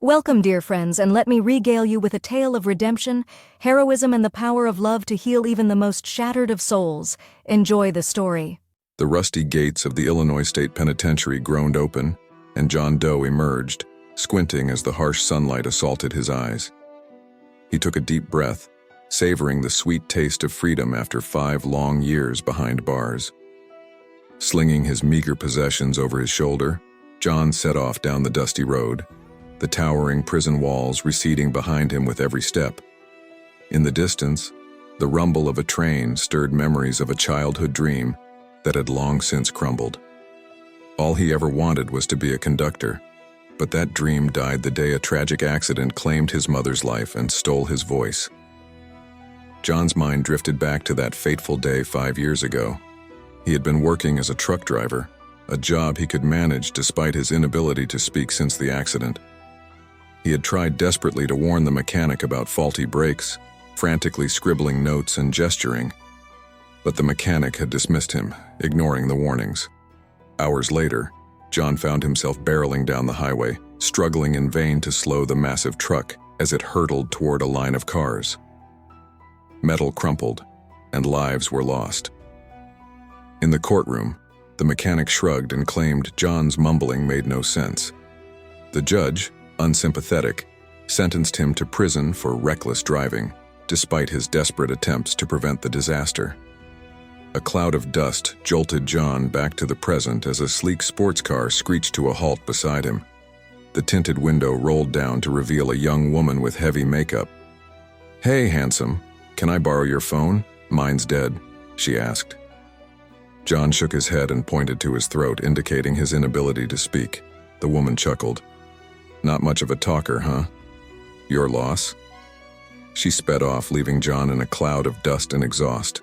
Welcome, dear friends, and let me regale you with a tale of redemption, heroism, and the power of love to heal even the most shattered of souls. Enjoy the story. The rusty gates of the Illinois State Penitentiary groaned open, and John Doe emerged, squinting as the harsh sunlight assaulted his eyes. He took a deep breath, savoring the sweet taste of freedom after 5 long years behind bars. Slinging his meager possessions over his shoulder, John set off down the dusty road, the towering prison walls receding behind him with every step. In the distance, the rumble of a train stirred memories of a childhood dream that had long since crumbled. All he ever wanted was to be a conductor, but that dream died the day a tragic accident claimed his mother's life and stole his voice. John's mind drifted back to that fateful day 5 years ago. He had been working as a truck driver, a job he could manage despite his inability to speak since the accident. He had tried desperately to warn the mechanic about faulty brakes, frantically scribbling notes and gesturing, but the mechanic had dismissed him, ignoring the warnings. Hours later, John found himself barreling down the highway, struggling in vain to slow the massive truck as it hurtled toward a line of cars. Metal crumpled, and lives were lost. In the courtroom, the mechanic shrugged and claimed John's mumbling made no sense. The judge, unsympathetic, sentenced him to prison for reckless driving, despite his desperate attempts to prevent the disaster. A cloud of dust jolted John back to the present as a sleek sports car screeched to a halt beside him. The tinted window rolled down to reveal a young woman with heavy makeup. "Hey, handsome, can I borrow your phone? Mine's dead," she asked. John shook his head and pointed to his throat, indicating his inability to speak. The woman chuckled. "Not much of a talker, huh? Your loss?" She sped off, leaving John in a cloud of dust and exhaust.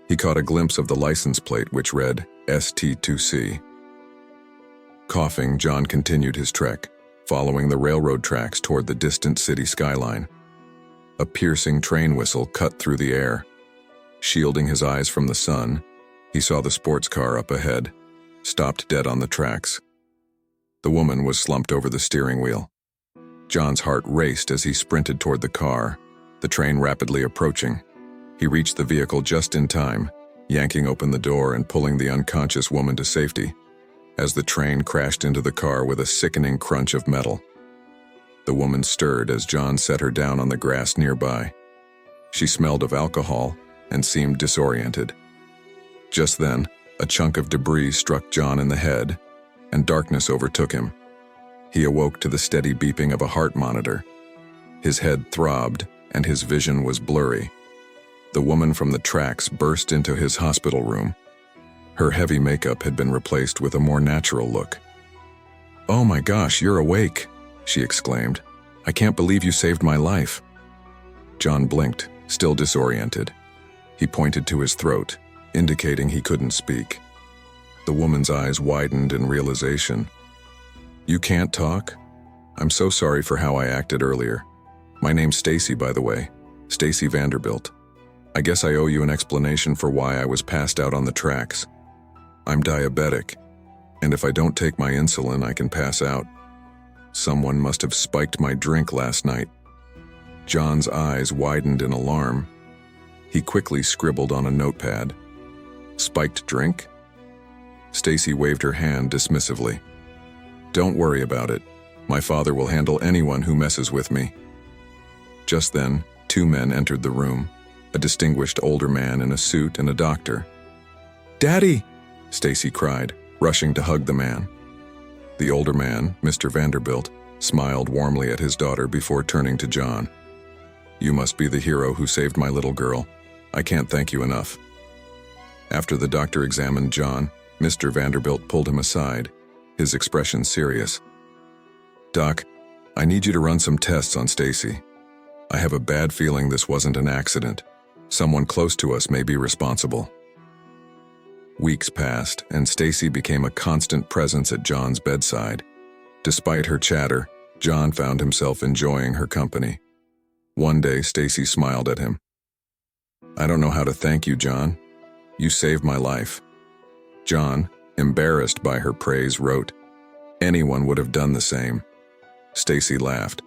He caught a glimpse of the license plate, which read ST2C. Coughing, John continued his trek, following the railroad tracks toward the distant city skyline. A piercing train whistle cut through the air. Shielding his eyes from the sun, he saw the sports car up ahead, stopped dead on the tracks. The woman was slumped over the steering wheel. John's heart raced as he sprinted toward the car, the train rapidly approaching. He reached the vehicle just in time, yanking open the door and pulling the unconscious woman to safety, as the train crashed into the car with a sickening crunch of metal. The woman stirred as John set her down on the grass nearby. She smelled of alcohol and seemed disoriented. Just then, a chunk of debris struck John in the head, and darkness overtook him. He awoke to the steady beeping of a heart monitor. His head throbbed, and his vision was blurry. The woman from the tracks burst into his hospital room. Her heavy makeup had been replaced with a more natural look. "Oh my gosh, you're awake," she exclaimed. "I can't believe you saved my life." John blinked, still disoriented. He pointed to his throat, indicating he couldn't speak. The woman's eyes widened in realization. "You can't talk? I'm so sorry for how I acted earlier. My name's Stacy, by the way, Stacy Vanderbilt. I guess I owe you an explanation for why I was passed out on the tracks. I'm diabetic, and if I don't take my insulin, I can pass out. Someone must have spiked my drink last night." John's eyes widened in alarm. He quickly scribbled on a notepad. "Spiked drink?" Stacy waved her hand dismissively. "Don't worry about it. My father will handle anyone who messes with me." Just then, 2 men entered the room, a distinguished older man in a suit and a doctor. "Daddy!" Stacy cried, rushing to hug the man. The older man, Mr. Vanderbilt, smiled warmly at his daughter before turning to John. "You must be the hero who saved my little girl. I can't thank you enough." After the doctor examined John, Mr. Vanderbilt pulled him aside, his expression serious. "Doc, I need you to run some tests on Stacy. I have a bad feeling this wasn't an accident. Someone close to us may be responsible." Weeks passed, and Stacy became a constant presence at John's bedside. Despite her chatter, John found himself enjoying her company. One day, Stacy smiled at him. "I don't know how to thank you, John. You saved my life." John, embarrassed by her praise, wrote, "Anyone would have done the same." Stacy laughed.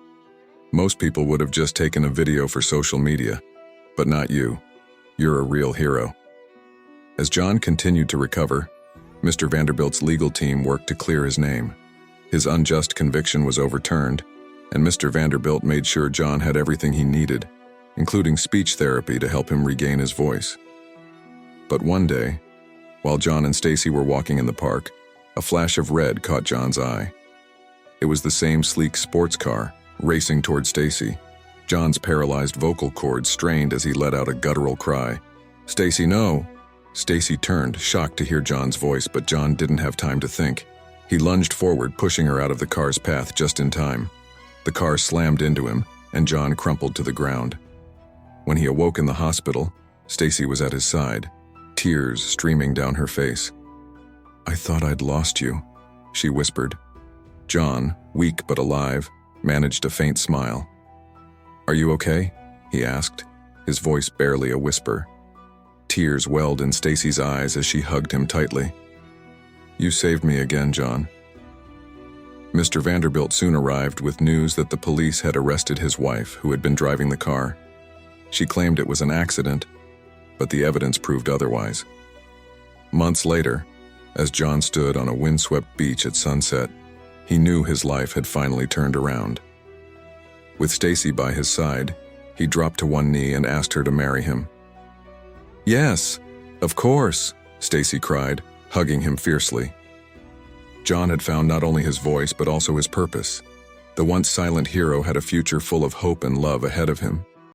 Most people would have just taken a video for social media, but not you. You're a real hero. As John continued to recover, Mr. Vanderbilt's legal team worked to clear his name. His unjust conviction was overturned, and Mr. Vanderbilt made sure John had everything he needed, including speech therapy to help him regain his voice. But one day, while John and Stacy were walking in the park, a flash of red caught John's eye. It was the same sleek sports car, racing toward Stacy. John's paralyzed vocal cords strained as he let out a guttural cry. "Stacy, no!" Stacy turned, shocked to hear John's voice, but John didn't have time to think. He lunged forward, pushing her out of the car's path just in time. The car slammed into him, and John crumpled to the ground. When he awoke in the hospital, Stacy was at his side, tears streaming down her face. "I thought I'd lost you," she whispered. John, weak but alive, managed a faint smile. "Are you okay?" he asked, his voice barely a whisper. Tears welled in Stacy's eyes as she hugged him tightly. "You saved me again, John." Mr. Vanderbilt soon arrived with news that the police had arrested his wife, who had been driving the car. She claimed it was an accident, but the evidence proved otherwise. Months later, as John stood on a windswept beach at sunset, he knew his life had finally turned around. With Stacy by his side, he dropped to one knee and asked her to marry him. "Yes, of course," Stacy cried, hugging him fiercely. John had found not only his voice but also his purpose. The once silent hero had a future full of hope and love ahead of him.